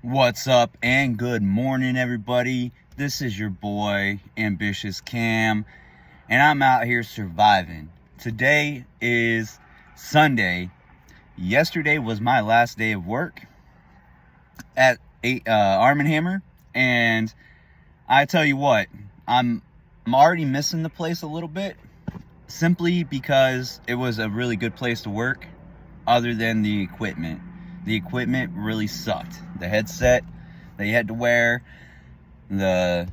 What's up and good morning, everybody. This is your boy Ambitious Cam, and I'm out here surviving. Today is Sunday. Yesterday was my last day of work at Arm & Hammer, and I tell you what, I'm already missing the place a little bit, simply because it was a really good place to work, other than the equipment. The equipment really sucked. The headset that you had to wear, the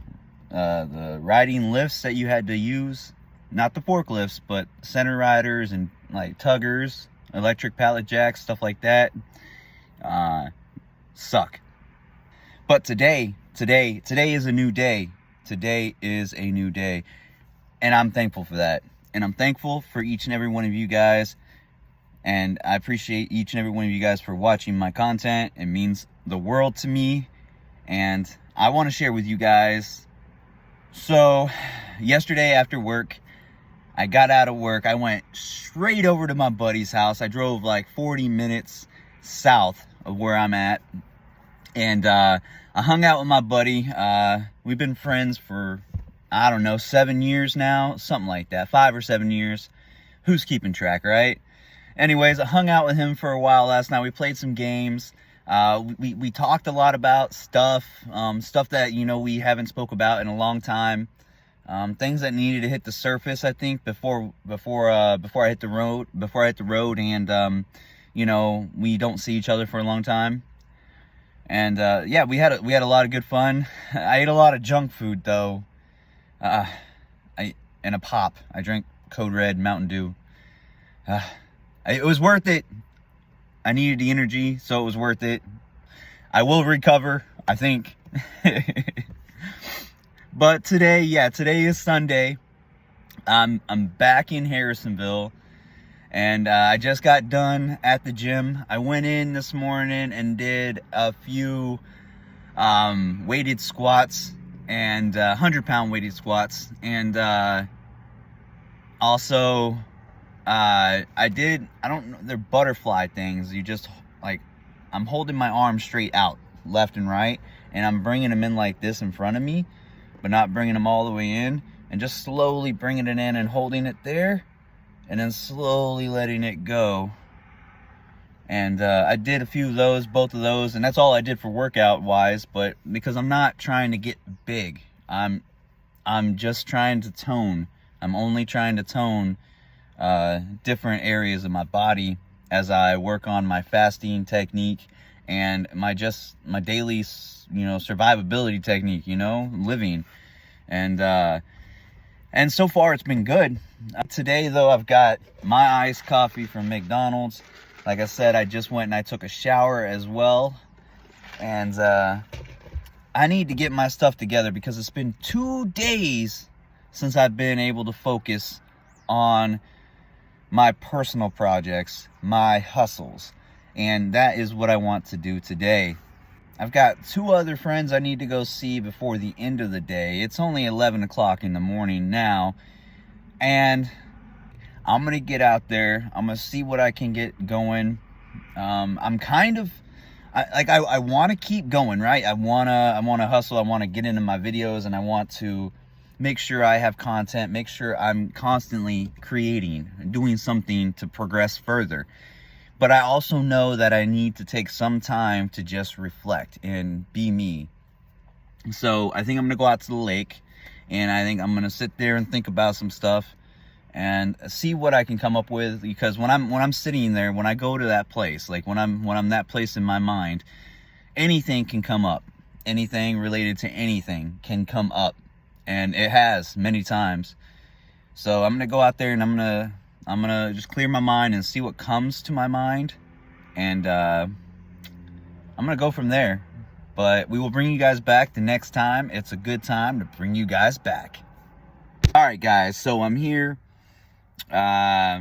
riding lifts that you had to use, not the forklifts, but center riders and like tuggers, electric pallet jacks, stuff like that, suck. But today is a new day. Today is a new day, and I'm thankful for that. And I'm thankful for each and every one of you guys. And I appreciate each and every one of you guys for watching my content. It means the world to me. And I want to share with you guys. So, yesterday after work, I got out of work. I went straight over to my buddy's house. I drove like 40 minutes south of where I'm at. And I hung out with my buddy. We've been friends for, I don't know, 7 years now. Something like that. 5 or 7 years. Who's keeping track, right? Anyways, I hung out with him for a while last night. We played some games. We talked a lot about stuff that, you know, we haven't spoke about in a long time. Things that needed to hit the surface, I think, before I hit the road, and you know, we don't see each other for a long time. And yeah, we had a lot of good fun. I ate a lot of junk food though. And a pop. I drank Code Red Mountain Dew. It was worth it. I needed the energy, so it was worth it. I will recover, I think. But today is Sunday. I'm back in Harrisonville, and I just got done at the gym. I went in this morning and did a few weighted squats, and 100-pound weighted squats, and also I don't know, they're butterfly things. You just, like, I'm holding my arms straight out, left and right, and I'm bringing them in like this in front of me, but not bringing them all the way in, and just slowly bringing it in and holding it there, and then slowly letting it go. And I did a few of those, both of those, and that's all I did for workout wise. But because I'm not trying to get big, I'm just trying to tone. I'm only trying to tone different areas of my body as I work on my fasting technique and my daily, you know, survivability technique, you know, living. And so far it's been good. Today though, I've got my iced coffee from McDonald's. Like I said, I just went and I took a shower as well. And I need to get my stuff together because it's been 2 days since I've been able to focus on my personal projects, my hustles, and that is what I want to do today. I've got 2 other friends I need to go see before the end of the day. It's only 11 o'clock in the morning now, and I'm gonna get out there. I'm gonna see what I can get going. I'm kind of I want to keep going, right? I wanna hustle. I want to get into my videos, and I want to make sure I have content, make sure I'm constantly creating, doing something to progress further. But I also know that I need to take some time to just reflect and be me. So I think I'm gonna go out to the lake, and I think I'm gonna sit there and think about some stuff and see what I can come up with. Because when I'm sitting there, when I go to that place, like when I'm that place in my mind, anything can come up. Anything related to anything can come up. And it has many times. So I'm gonna go out there and I'm gonna just clear my mind and see what comes to my mind, and I'm gonna go from there. But we will bring you guys back the next time. It's a good time to bring you guys back. All right, guys. So I'm here. I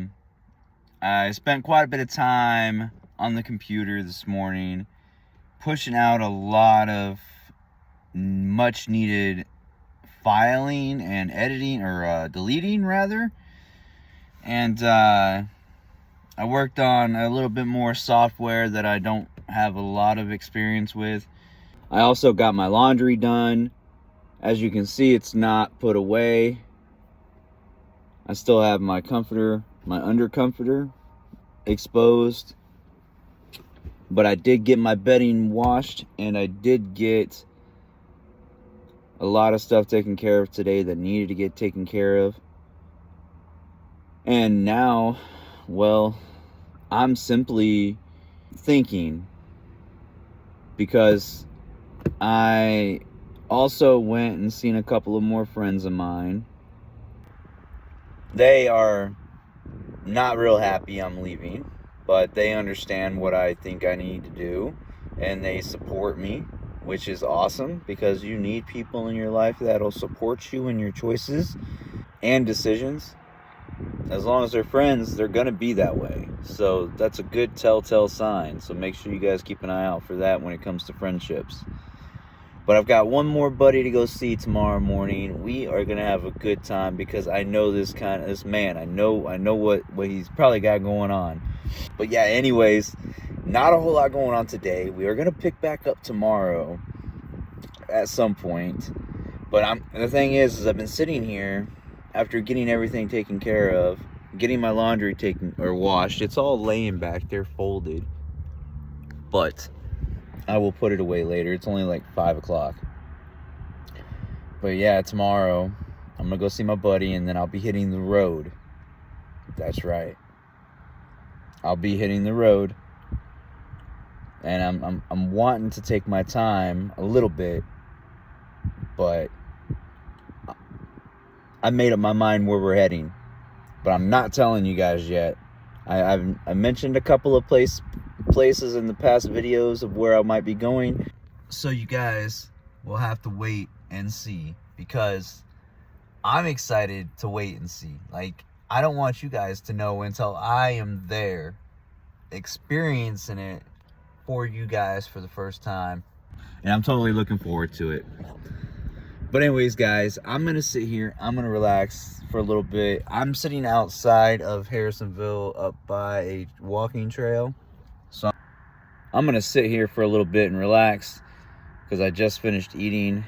spent quite a bit of time on the computer this morning, pushing out a lot of much needed filing and editing, or deleting rather. And I worked on a little bit more software that I don't have a lot of experience with. I also got my laundry done. As you can see, it's not put away. I still have my comforter, my under comforter exposed. But I did get my bedding washed, and I did get a lot of stuff taken care of today that needed to get taken care of. And now, well, I'm simply thinking, because I also went and seen a couple of more friends of mine. They are not real happy I'm leaving, but they understand what I think I need to do, and they support me, which is awesome, because you need people in your life that'll support you in your choices and decisions. As long as they're friends, they're gonna be that way. So that's a good telltale sign. So make sure you guys keep an eye out for that when it comes to friendships. But I've got one more buddy to go see tomorrow morning. We are gonna have a good time, because I know this man. I know what he's probably got going on. But yeah, anyways, not a whole lot going on today. We are gonna pick back up tomorrow at some point. But the thing is I've been sitting here after getting everything taken care of, getting my laundry taken or washed. It's all laying back there folded, but I will put it away later. It's only like 5 o'clock. But yeah, tomorrow I'm gonna go see my buddy, and then I'll be hitting the road. That's right, I'll be hitting the road. And I'm wanting to take my time a little bit, but I made up my mind where we're heading, but I'm not telling you guys yet. I mentioned a couple of places in the past videos of where I might be going, so you guys will have to wait and see, because I'm excited to wait and see. Like, I don't want you guys to know until I am there experiencing it for you guys for the first time, and I'm totally looking forward to it. But anyways, guys, I'm gonna sit here, I'm gonna relax for a little bit. I'm sitting outside of Harrisonville up by a walking trail, so I'm gonna sit here for a little bit and relax, because I just finished eating.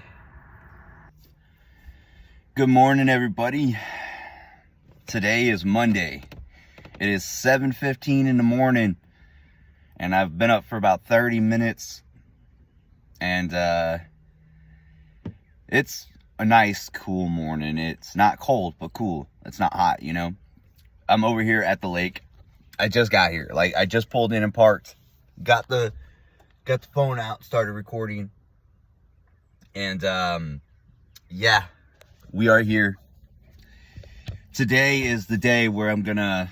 Good morning, everybody. Today is Monday. It is 7:15 in the morning, and I've been up for about 30 minutes, and it's a nice, cool morning. It's not cold, but cool. It's not hot, you know? I'm over here at the lake. I just got here. Like, I just pulled in and parked. Got the phone out, started recording. And, yeah, we are here. Today is the day where I'm gonna...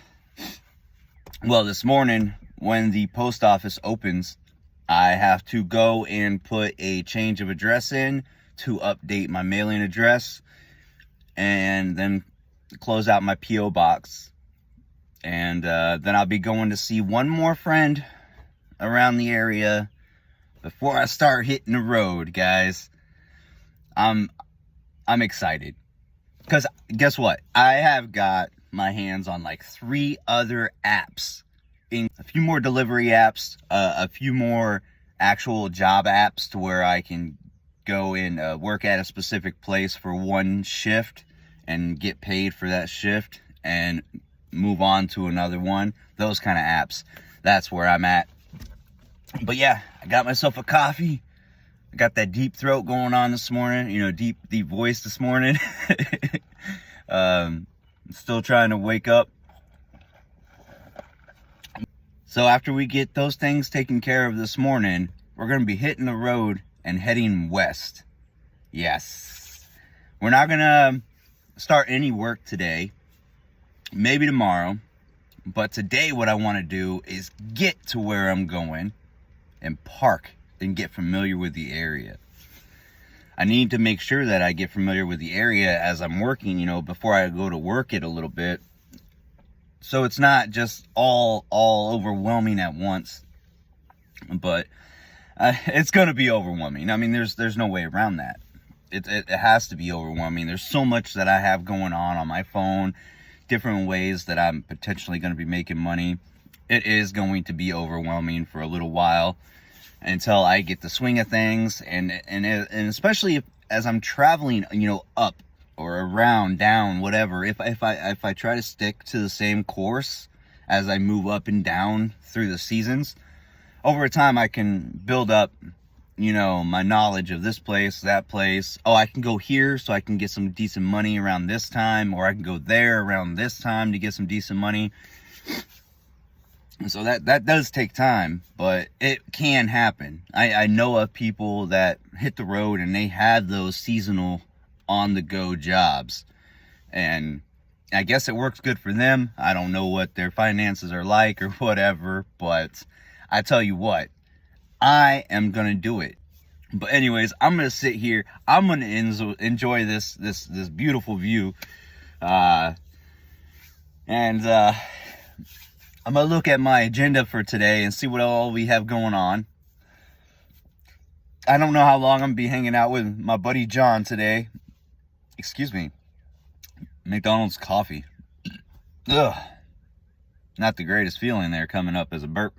Well, this morning, when the post office opens, I have to go and put a change of address in to update my mailing address, and then close out my P.O. box. And then I'll be going to see one more friend around the area before I start hitting the road, guys. I'm excited, because guess what? I have got my hands on like 3 other apps, a few more delivery apps, a few more actual job apps, to where I can go and work at a specific place for one shift and get paid for that shift and move on to another one. Those kind of apps. That's where I'm at. But yeah, I got myself a coffee. I got that deep throat going on this morning. You know, deep voice this morning. Still trying to wake up. So after we get those things taken care of this morning, we're going to be hitting the road and heading west. Yes. We're not going to start any work today. Maybe tomorrow. But today what I want to do is get to where I'm going and park and get familiar with the area. I need to make sure that I get familiar with the area as I'm working, you know, before I go to work it a little bit. So it's not just all overwhelming at once. But it's going to be overwhelming. I mean, there's no way around that. It has to be overwhelming. There's so much that I have going on my phone, different ways that I'm potentially going to be making money. It is going to be overwhelming for a little while. until I get the swing of things. And especially as I'm traveling, you know, up or around, down, whatever, if I try to stick to the same course as I move up and down through the seasons, over time I can build up, you know, my knowledge of this place, that place. Oh, I can go here so I can get some decent money around this time, or I can go there around this time to get some decent money. And so that does take time, but it can happen. I know of people that hit the road and they have those seasonal on-the-go jobs, and I guess it works good for them. I don't know what their finances are like or whatever, but I tell you what, I am gonna do it. But anyways, I'm gonna sit here. I'm gonna enjoy this beautiful view, and I'm gonna look at my agenda for today and see what all we have going on. I don't know how long I'm gonna be hanging out with my buddy John today. Excuse me. McDonald's coffee. Ugh. Not the greatest feeling there coming up as a burp.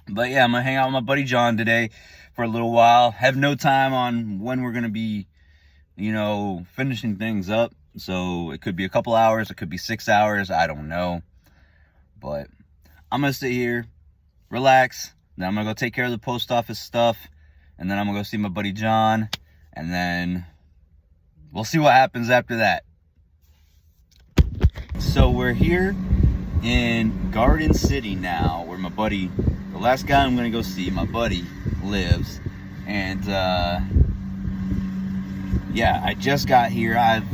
But yeah, I'm gonna hang out with my buddy John today for a little while. Have no time on when we're gonna be, you know, finishing things up. So it could be a couple hours, it could be 6 hours, I don't know. But I'm gonna sit here, relax, then I'm gonna go take care of the post office stuff, and then I'm gonna go see my buddy John, and then we'll see what happens after that. So we're here in Garden City now, where my buddy, the last guy I'm gonna go see, my buddy, lives. And yeah, I just got here. I've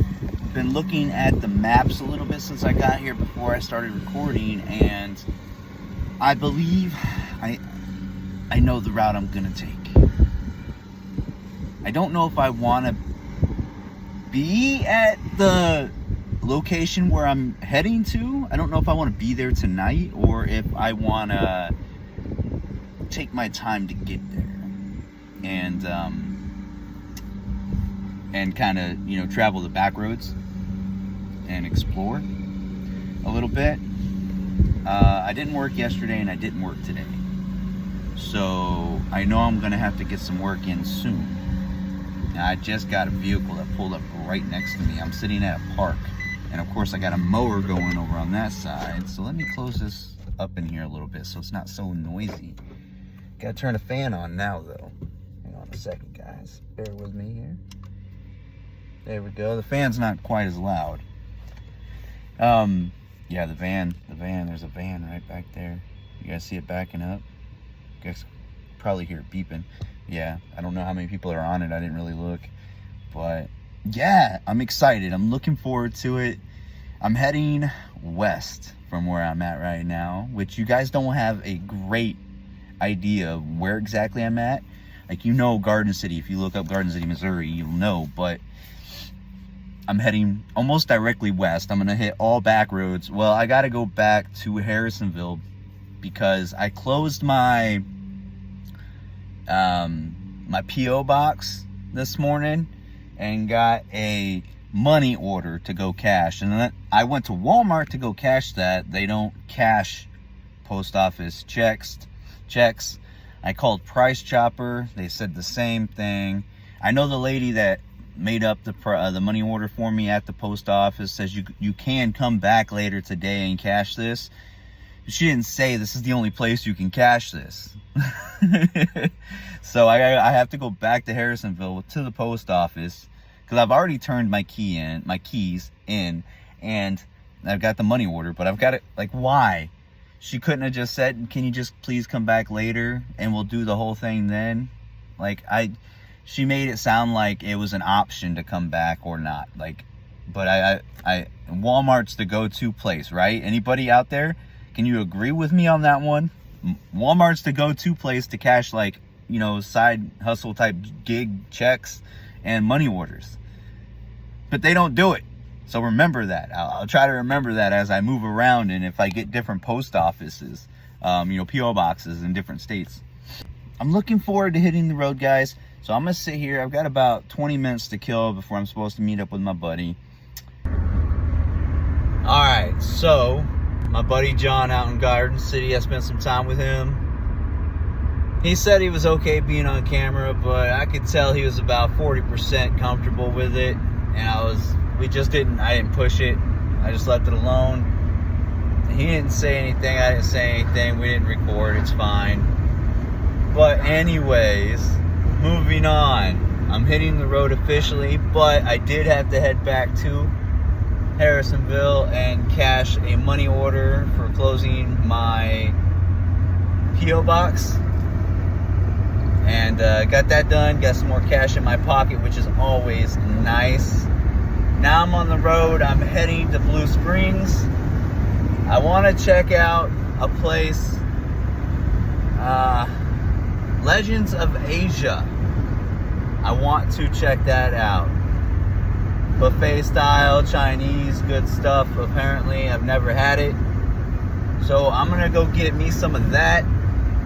been looking at the maps a little bit since I got here before I started recording, and I believe I know the route I'm gonna take. I don't know if I want to be at the location where I'm heading to. I don't know if I want to be there tonight or if I want to take my time to get there and kind of, you know, travel the back roads and explore a little bit. I didn't work yesterday and I didn't work today, so I know I'm gonna have to get some work in soon. Now, I just got a vehicle that pulled up right next to me. I'm sitting at a park, and of course I got a mower going over on that side. So let me close this up in here a little bit so it's not so noisy. Gotta turn the fan on now though. Hang on a second, guys, bear with me here. There we go. The fan's not quite as loud. Yeah, the van, there's a van right back there. You guys see it backing up? You guys probably hear it beeping. Yeah, I don't know how many people are on it. I didn't really look. But yeah, I'm excited. I'm looking forward to it. I'm heading west from where I'm at right now, which you guys don't have a great idea of where exactly I'm at. Like, you know, Garden City. If you look up Garden City, Missouri, you'll know. But I'm heading almost directly west. I'm gonna hit all back roads. Well, I gotta go back to Harrisonville because I closed my my P.O. box this morning and got a money order to go cash. And then I went to Walmart to go cash that. They don't cash post office checks. I called Price Chopper. They said the same thing. I know the lady that made up the money order for me at the post office says you can come back later today and cash this. She didn't say this is the only place you can cash this. So I have to go back to Harrisonville to the post office because I've already turned my keys in, and I've got the money order, but I've got it. Like, why? She couldn't have just said, "Can you just please come back later and we'll do the whole thing then?" Like, she made it sound like it was an option to come back or not. Like, but Walmart's the go-to place, right? Anybody out there? Can you agree with me on that one? Walmart's the go-to place to cash, like, you know, side hustle type gig checks and money orders. But they don't do it. So remember that. I'll try to remember that as I move around, and if I get different post offices, you know, P.O. boxes in different states. I'm looking forward to hitting the road, guys. So I'm going to sit here. I've got about 20 minutes to kill before I'm supposed to meet up with my buddy. All right, so my buddy John out in Garden City, I spent some time with him. He said he was okay being on camera, but I could tell he was about 40% comfortable with it. And I didn't push it. I just left it alone. He didn't say anything. I didn't say anything. We didn't record. It's fine. But anyways, moving on. I'm hitting the road officially, but I did have to head back to Harrisonville and cash a money order for closing my P.O. box. And got that done. Got some more cash in my pocket, which is always nice. Now I'm on the road. I'm heading to Blue Springs. I want to check out a place, Legends of Asia. I want to check that out. Buffet style, Chinese, good stuff. Apparently, I've never had it. So I'm going to go get me some of that.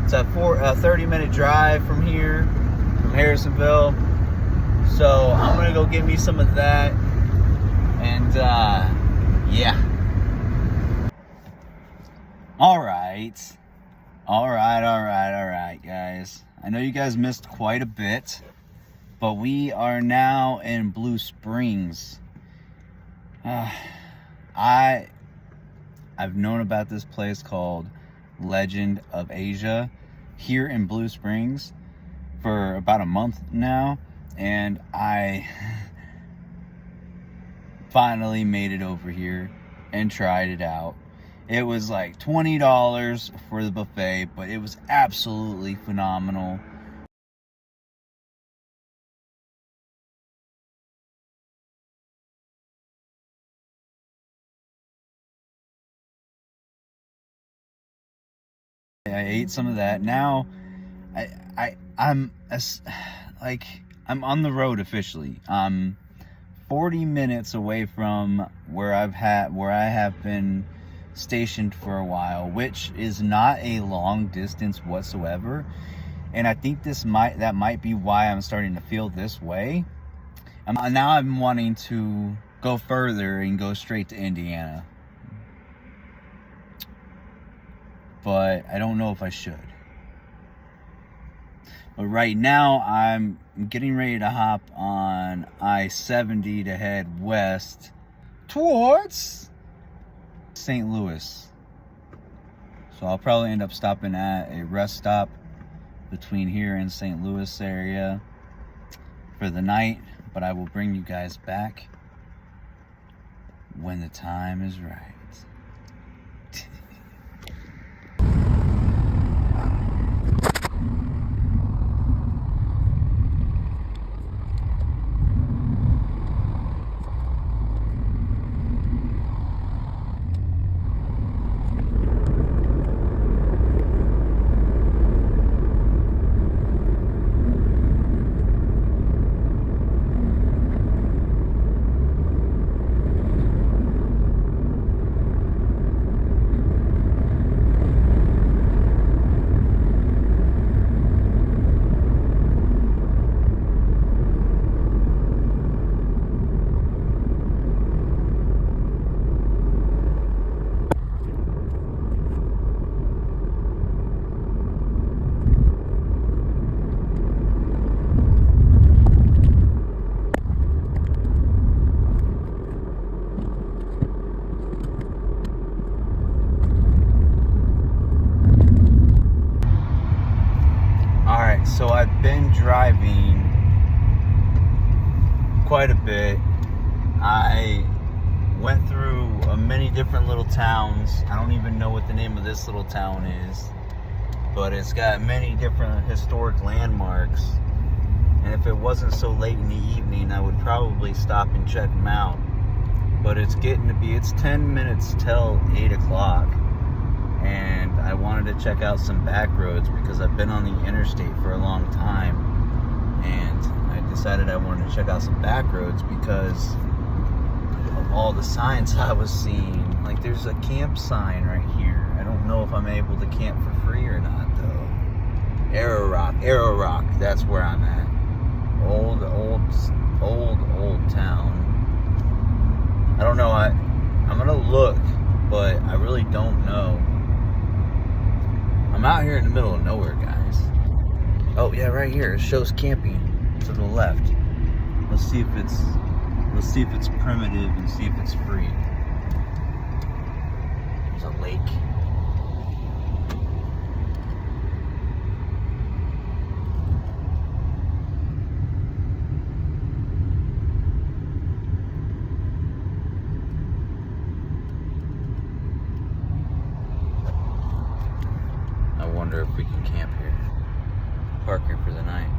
It's a 30-minute drive from here, from Harrisonville. So I'm going to go get me some of that. And, yeah. All right, guys. I know you guys missed quite a bit, but we are now in Blue Springs. I've known about this place called Legend of Asia here in Blue Springs for about a month now, and I finally made it over here and tried it out. It was like $20 for the buffet, but it was absolutely phenomenal. I ate some of that. Now I'm on the road officially. I'm 40 minutes away from where I have been stationed for a while, which is not a long distance whatsoever. And I think that might be why I'm starting to feel this way. Now I'm wanting to go further and go straight to Indiana, but I don't know if I should. But right now I'm getting ready to hop on I-70 to head west towards St. Louis. So I'll probably end up stopping at a rest stop between here and St. Louis area for the night, but I will bring you guys back when the time is right. So I've been driving quite a bit. I went through many different little towns. I don't even know what the name of this little town is, but it's got many different historic landmarks. And if it wasn't so late in the evening, I would probably stop and check them out. But it's 10 minutes till 8 o'clock. And I wanted to check out some back roads because I've been on the interstate for a long time, and I decided I wanted to check out some back roads because of all the signs I was seeing. Like, there's a camp sign right here. I don't know if I'm able to camp for free or not though. Arrow Rock, that's where I'm at. Old town. I don't know, I'm gonna look, but I really don't know. I'm out here in the middle of nowhere, guys. Oh yeah, right here. It shows camping to the left. Let's see if it's primitive and see if it's free. There's a lake. I wonder if we can camp here. Park here for the night.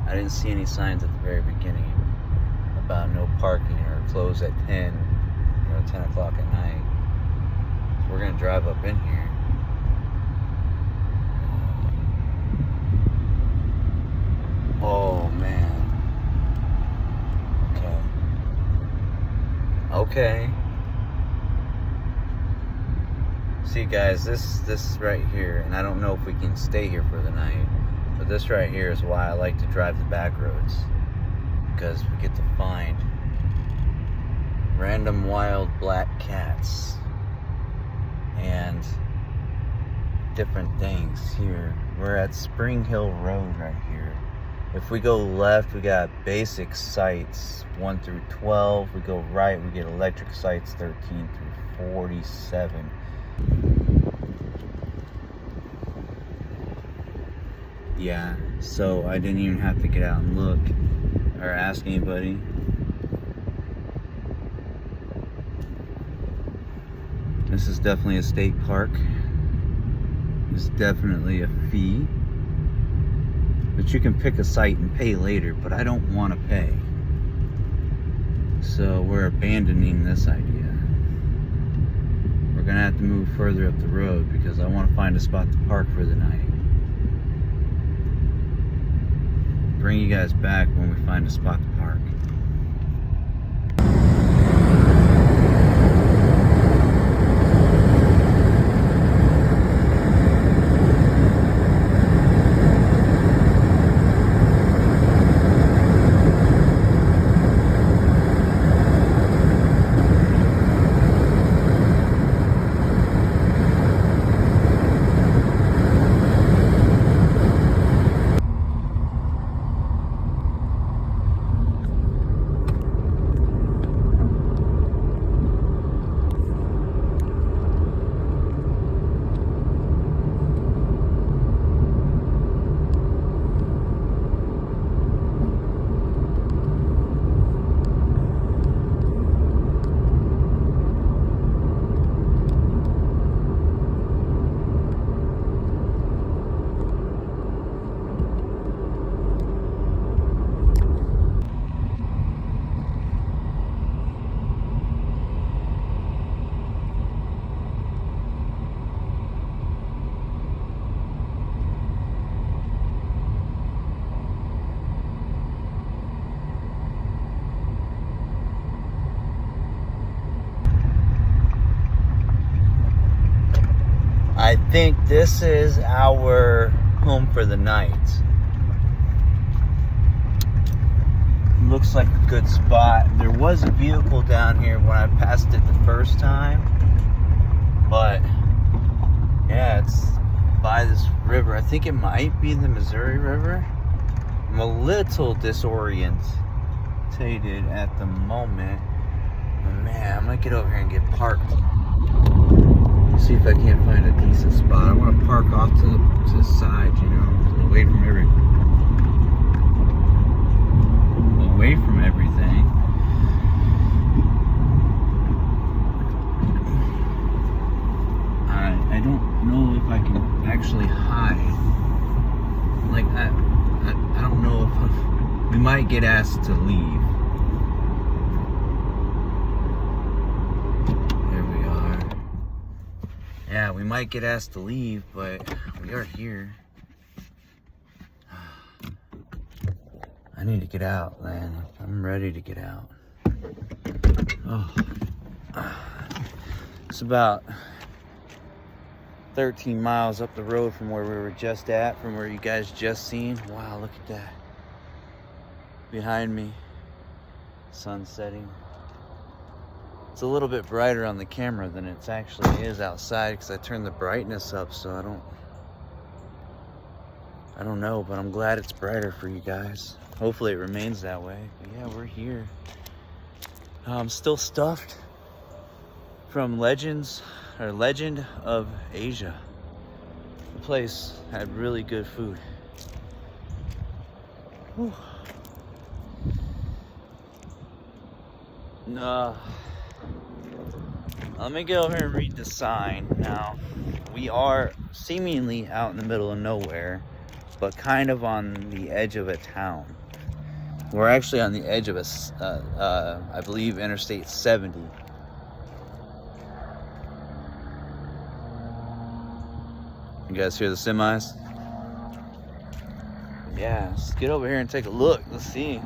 I didn't see any signs at the very beginning about no parking or close at 10, 10 o'clock at night. So we're gonna drive up in here. Oh man. Okay. See guys, this right here, and I don't know if we can stay here for the night, but this right here is why I like to drive the back roads, because we get to find random wild black cats and different things here. We're at Spring Hill Road right here. If we go left, we got basic sites 1 through 12. We go right, we get electric sites 13 through 47. Yeah, so I didn't even have to get out and look or ask anybody. This is definitely a state park. There's definitely a fee, but you can pick a site and pay later, but I don't want to pay. So we're abandoning this idea. We're gonna have to move further up the road because I want to find a spot to park for the night. Bring you guys back when we find a spot to park. I think this is our home for the night. Looks like a good spot. There was a vehicle down here when I passed it the first time, but yeah, it's by this river. I think it might be the Missouri River. I'm a little disoriented at the moment. But man, I'm gonna get over here and get parked. See if I can't find a decent spot. I want to park off to the side, away from everything. I don't know if I can actually hide. Like I don't know if we might get asked to leave. Yeah, we might get asked to leave, but we are here. I need to get out, man. I'm ready to get out. Oh. It's about 13 miles up the road from where we were just at, from where you guys just seen. Wow, look at that. Behind me, sun setting. It's a little bit brighter on the camera than it actually is outside because I turned the brightness up so I don't I don't know, but I'm glad it's brighter for you guys. Hopefully it remains that way. But yeah, we're here. I'm still stuffed from Legend of Asia. The place had really good food. Whew. Let me go over here and read the sign. Now, we are seemingly out in the middle of nowhere, but kind of on the edge of a town. We're actually on the edge of I believe, Interstate 70. You guys hear the semis? Yeah, let's get over here and take a look. Let's see.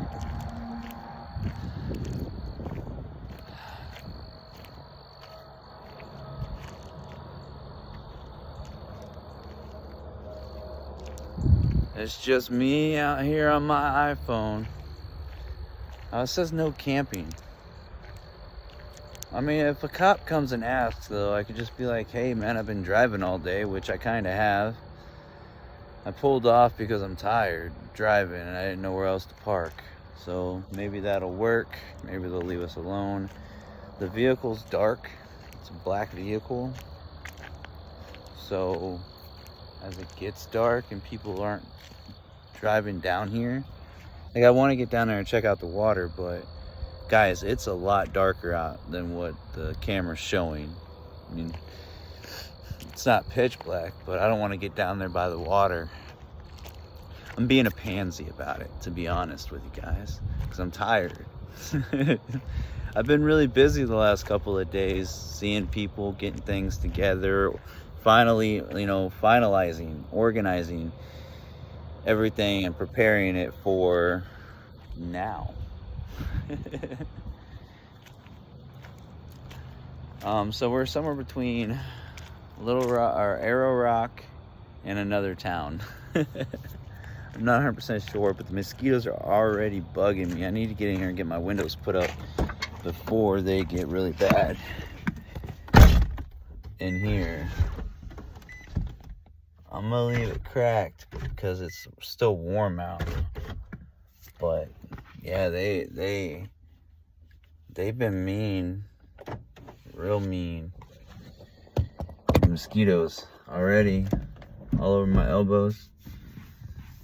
It's just me out here on my iPhone. Oh, it says no camping. I mean, if a cop comes and asks, though, I could just be like, hey, man, I've been driving all day, which I kind of have. I pulled off because I'm tired driving and I didn't know where else to park. So maybe that'll work. Maybe they'll leave us alone. The vehicle's dark. It's a black vehicle. So as it gets dark and people aren't driving down here, like, I want to get down there and check out the water, but guys, it's a lot darker out than what the camera's showing. I mean, it's not pitch black, but I don't want to get down there by the water. I'm being a pansy about it, to be honest with you guys, because I'm tired. I've been really busy the last couple of days, seeing people, getting things together, finally, finalizing, organizing everything and preparing it for now. So we're somewhere between Little Rock or Arrow Rock and another town. I'm not 100% sure, but the mosquitoes are already bugging me. I need to get in here and get my windows put up before they get really bad in here. I'm gonna leave it cracked because it's still warm out. But yeah, they've been mean, real mean. The mosquitoes already all over my elbows.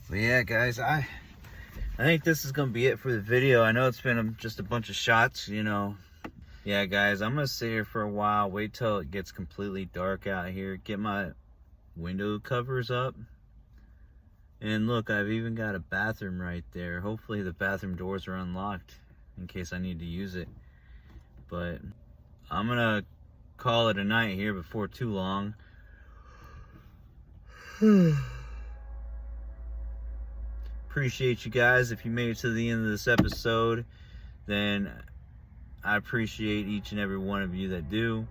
But yeah, guys, I think this is gonna be it for the video. I know it's been just a bunch of shots, Yeah, guys, I'm gonna sit here for a while, wait till it gets completely dark out here, get my window covers up. And look, I've even got a bathroom right there. Hopefully the bathroom doors are unlocked in case I need to use it. But I'm gonna call it a night here before too long. Appreciate you guys. If you made it to the end of this episode, then I appreciate each and every one of you that do.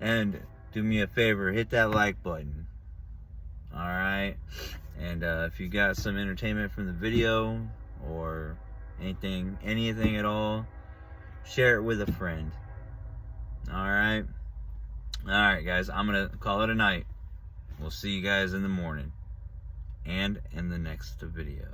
And do me a favor, hit that like button. Alright? And if you got some entertainment from the video or anything at all, share it with a friend. Alright? Alright, guys, I'm going to call it a night. We'll see you guys in the morning and in the next video.